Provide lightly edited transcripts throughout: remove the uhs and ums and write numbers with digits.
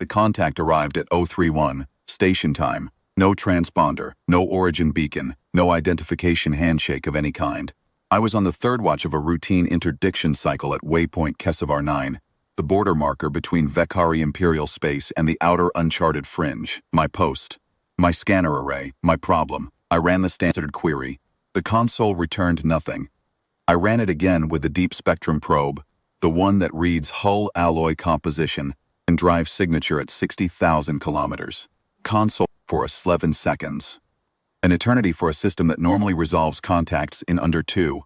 The contact arrived at 031, station time. No transponder, no origin beacon, no identification handshake of any kind. I was on the third watch of a routine interdiction cycle at waypoint Kesavar 9, the border marker between Vekkhari Imperial space and the outer uncharted fringe. My post. My scanner array. My problem. I ran the standard query. The console returned nothing. I ran it again with the deep spectrum probe, the one that reads hull alloy composition and drive signature at 60,000 kilometers. Console for 11 seconds. An eternity for a system that normally resolves contacts in under 2.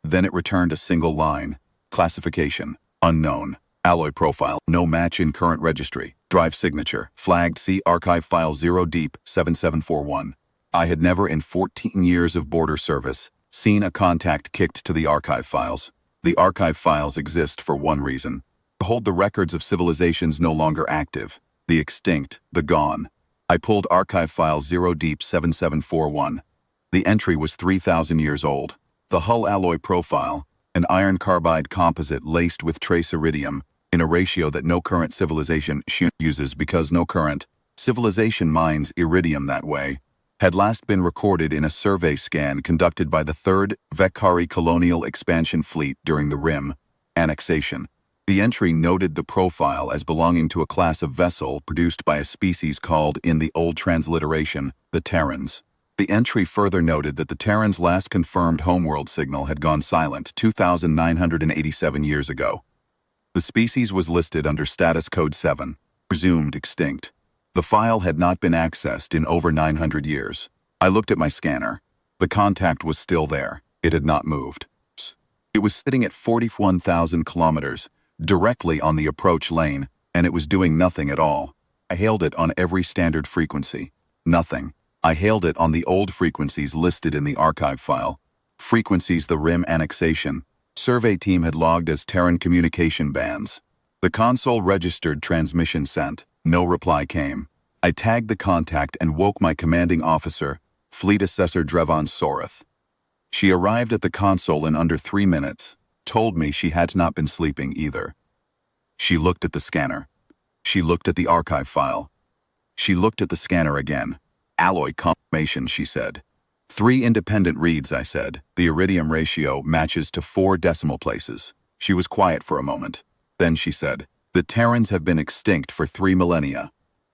Then it returned a single line. Classification. Unknown. Alloy profile. No match in current registry. Drive signature. Flagged C archive file 0 deep 7741. I had never in 14 years of border service seen a contact kicked to the archive files. The archive files exist for one reason. To hold the records of civilizations no longer active. The extinct. The gone. I pulled archive file 0 deep 7741. The entry was 3,000 years old. The hull alloy profile, an iron carbide composite laced with trace iridium, in a ratio that no current civilization uses because no current civilization mines iridium that way, had last been recorded in a survey scan conducted by the 3rd Vekkhari Colonial Expansion Fleet during the Rim annexation. The entry noted the profile as belonging to a class of vessel produced by a species called, in the old transliteration, the Terrans. The entry further noted that the Terrans' last confirmed homeworld signal had gone silent 2,987 years ago. The species was listed under status code 7, presumed extinct. The file had not been accessed in over 900 years. I looked at my scanner. The contact was still there. It had not moved. It was sitting at 41,000 kilometers, directly on the approach lane, and it was doing nothing at all. I hailed it on every standard frequency. Nothing. I hailed it on the old frequencies listed in the archive file. Frequencies the Rim annexation. Survey team had logged as Terran communication bands. The console registered transmission sent. No reply came. I tagged the contact and woke my commanding officer, Fleet Assessor Drevon Soreth. She arrived at the console in under 3 minutes, told me she had not been sleeping either. She looked at the scanner. She looked at the archive file. She looked at the scanner again. Alloy confirmation, she said. 3 independent reads, I said. The iridium ratio matches to 4 decimal places. She was quiet for a moment. Then she said, the Terrans have been extinct for 3 millennia.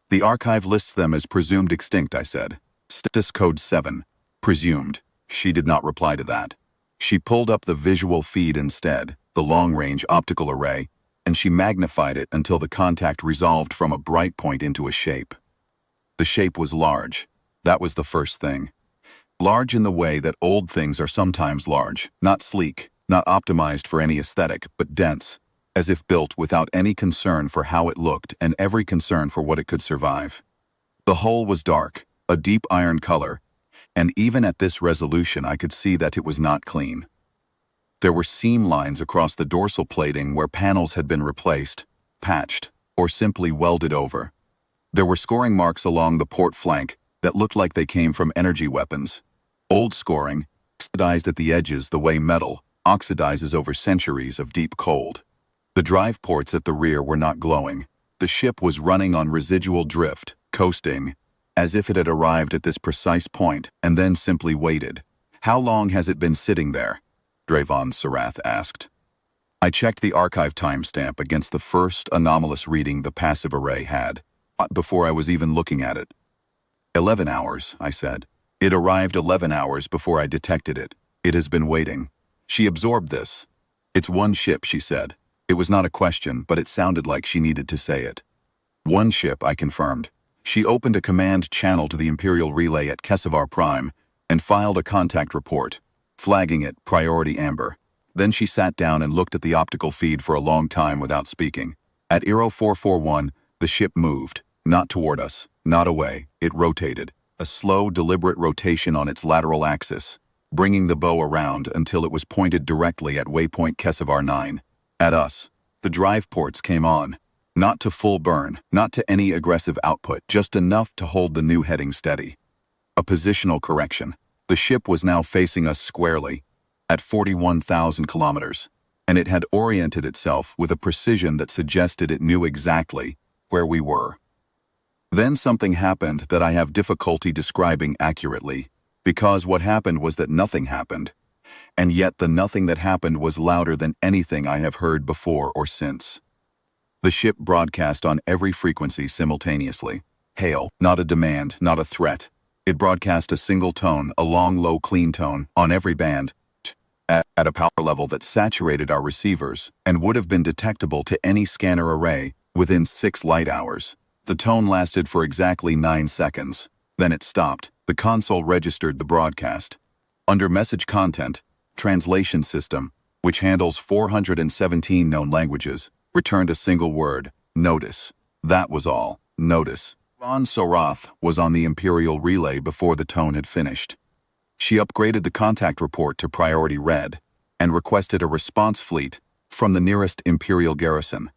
The archive lists them as presumed extinct, I said. Status code 7. Presumed. She did not reply to that. She pulled up the visual feed instead, the long-range optical array, and she magnified it until the contact resolved from a bright point into a shape. The shape was large. That was the first thing. Large in the way that old things are sometimes large, not sleek, not optimized for any aesthetic, but dense, as if built without any concern for how it looked and every concern for what it could survive. The hull was dark, a deep iron color, and even at this resolution I could see that it was not clean. There were seam lines across the dorsal plating where panels had been replaced, patched, or simply welded over. There were scoring marks along the port flank that looked like they came from energy weapons. Old scoring, oxidized at the edges the way metal oxidizes over centuries of deep cold. The drive ports at the rear were not glowing. The ship was running on residual drift, coasting, as if it had arrived at this precise point and then simply waited. How long has it been sitting there? Drevon Soreth asked. I checked the archive timestamp against the first anomalous reading the passive array had, before I was even looking at it. 11 hours, I said. It arrived 11 hours before I detected it. It has been waiting. She absorbed this. It's one ship, she said. It was not a question, but it sounded like she needed to say it. One ship, I confirmed. She opened a command channel to the Imperial Relay at Kesavar Prime and filed a contact report, flagging it priority amber. Then she sat down and looked at the optical feed for a long time without speaking. At Eero 441, the ship moved, not toward us, not away. It rotated, a slow, deliberate rotation on its lateral axis, bringing the bow around until it was pointed directly at waypoint Kesavar 9. At us. The drive ports came on. Not to full burn, not to any aggressive output, just enough to hold the new heading steady. A positional correction. The ship was now facing us squarely, at 41,000 kilometers, and it had oriented itself with a precision that suggested it knew exactly, where we were. Then something happened that I have difficulty describing accurately, because what happened was that nothing happened, and yet the nothing that happened was louder than anything I have heard before or since. The ship broadcast on every frequency simultaneously. Hail, not a demand, not a threat. It broadcast a single tone, a long, low, clean tone, on every band, at a power level that saturated our receivers and would have been detectable to any scanner array within 6 light hours. The tone lasted for exactly 9 seconds. Then it stopped. The console registered the broadcast. Under Message Content, Translation System, which handles 417 known languages, returned a single word, notice. That was all, notice. Von Sorath was on the Imperial relay before the tone had finished. She upgraded the contact report to Priority Red and requested a response fleet from the nearest Imperial garrison.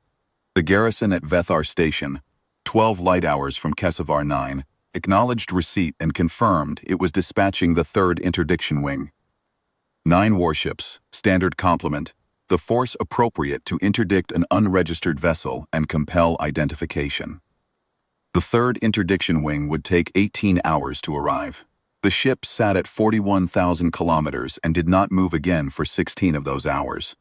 The garrison at Vekkhari Station, 12 light hours from Kesavar 9, acknowledged receipt and confirmed it was dispatching the 3rd Interdiction Wing. 9 warships, standard complement, the force appropriate to interdict an unregistered vessel and compel identification. The 3rd Interdiction Wing would take 18 hours to arrive. The ship sat at 41,000 kilometers and did not move again for 16 of those hours.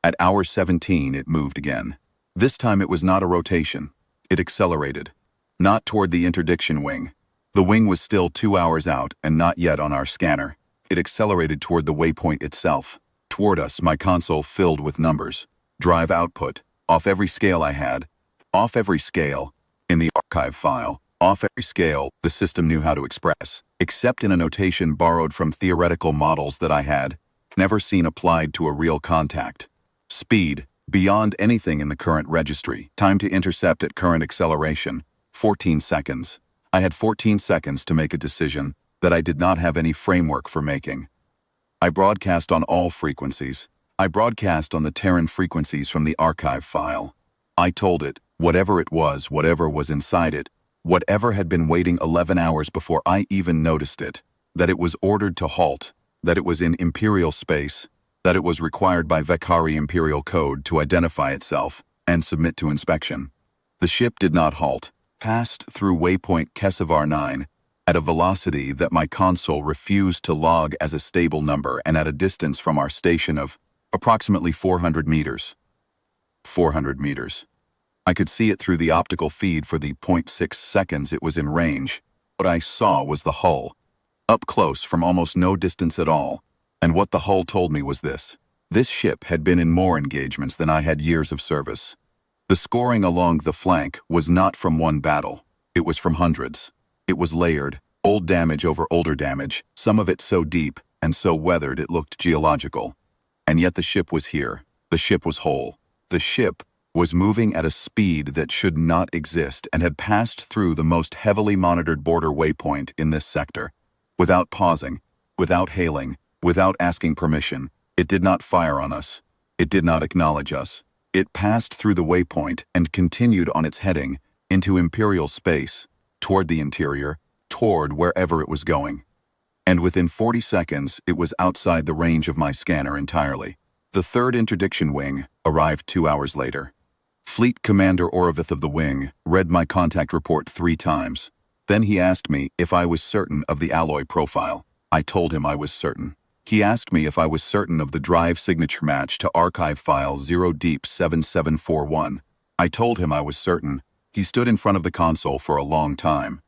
At hour 17, it moved again. This time it was not a rotation. It accelerated. Not toward the Interdiction Wing. The wing was still 2 hours out and not yet on our scanner. It accelerated toward the waypoint itself. Toward us, my console filled with numbers. Drive output. Off every scale I had. Off every scale. In the archive file. Off every scale, the system knew how to express, except in a notation borrowed from theoretical models that I had never seen applied to a real contact. Speed, beyond anything in the current registry. Time to intercept at current acceleration, 14 seconds. I had 14 seconds to make a decision that I did not have any framework for making. I broadcast on all frequencies. I broadcast on the Terran frequencies from the archive file. I told it, whatever was inside it, whatever had been waiting 11 hours before I even noticed it, that it was ordered to halt, that it was in Imperial space, that it was required by Vekkhari Imperial Code to identify itself and submit to inspection. The ship did not halt, passed through waypoint Kesavar 9 at a velocity that my console refused to log as a stable number and at a distance from our station of approximately 400 meters. 400 meters. I could see it through the optical feed for the 0.6 seconds it was in range. What I saw was the hull, up close from almost no distance at all, and what the hull told me was this. This ship had been in more engagements than I had years of service. The scoring along the flank was not from one battle. It was from hundreds. It was layered, old damage over older damage, some of it so deep and so weathered it looked geological. And yet the ship was here. The ship was whole. The ship was moving at a speed that should not exist and had passed through the most heavily monitored border waypoint in this sector. Without pausing, without hailing, without asking permission, it did not fire on us. It did not acknowledge us. It passed through the waypoint and continued on its heading into Imperial space, toward the interior, toward wherever it was going. And within 40 seconds, it was outside the range of my scanner entirely. The 3rd Interdiction Wing arrived 2 hours later. Fleet Commander Orovith of the Wing read my contact report 3 times. Then he asked me if I was certain of the alloy profile. I told him I was certain. He asked me if I was certain of the drive signature match to archive file 0deep7741. I told him I was certain. He stood in front of the console for a long time.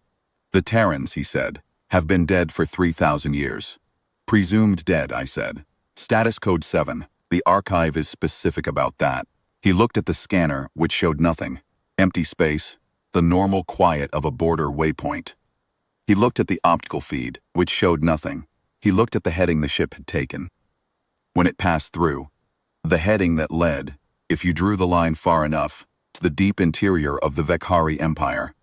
The Terrans, he said, have been dead for 3,000 years. Presumed dead, I said. Status code 7. The archive is specific about that. He looked at the scanner, which showed nothing. Empty space, the normal quiet of a border waypoint. He looked at the optical feed, which showed nothing. He looked at the heading the ship had taken. When it passed through, the heading that led, if you drew the line far enough, to the deep interior of the Vekkhari Empire.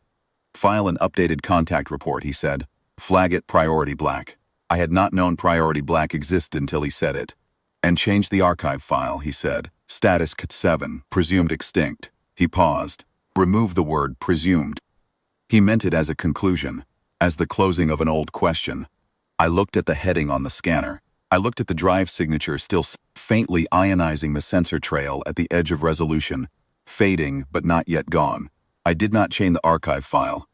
File an updated contact report, he said. Flag it Priority Black. I had not known Priority Black existed until he said it. And change the archive file, he said. Status CT7, presumed extinct. He paused. Remove the word presumed. He meant it as a conclusion, as the closing of an old question. I looked at the heading on the scanner. I looked at the drive signature still faintly ionizing the sensor trail at the edge of resolution, fading but not yet gone. I did not change the archive file.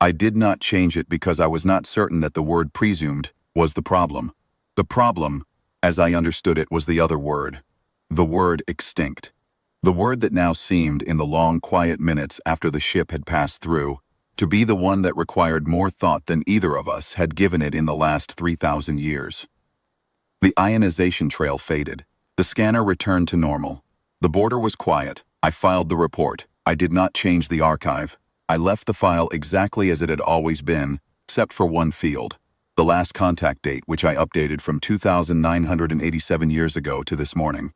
I did not change it because I was not certain that the word presumed was the problem. The problem, as I understood it, was the other word. The word extinct. The word that now seemed, in the long, quiet minutes after the ship had passed through, to be the one that required more thought than either of us had given it in the last 3,000 years. The ionization trail faded. The scanner returned to normal. The border was quiet. I filed the report. I did not change the archive. I left the file exactly as it had always been, except for one field. The last contact date, which I updated from 2,987 years ago to this morning.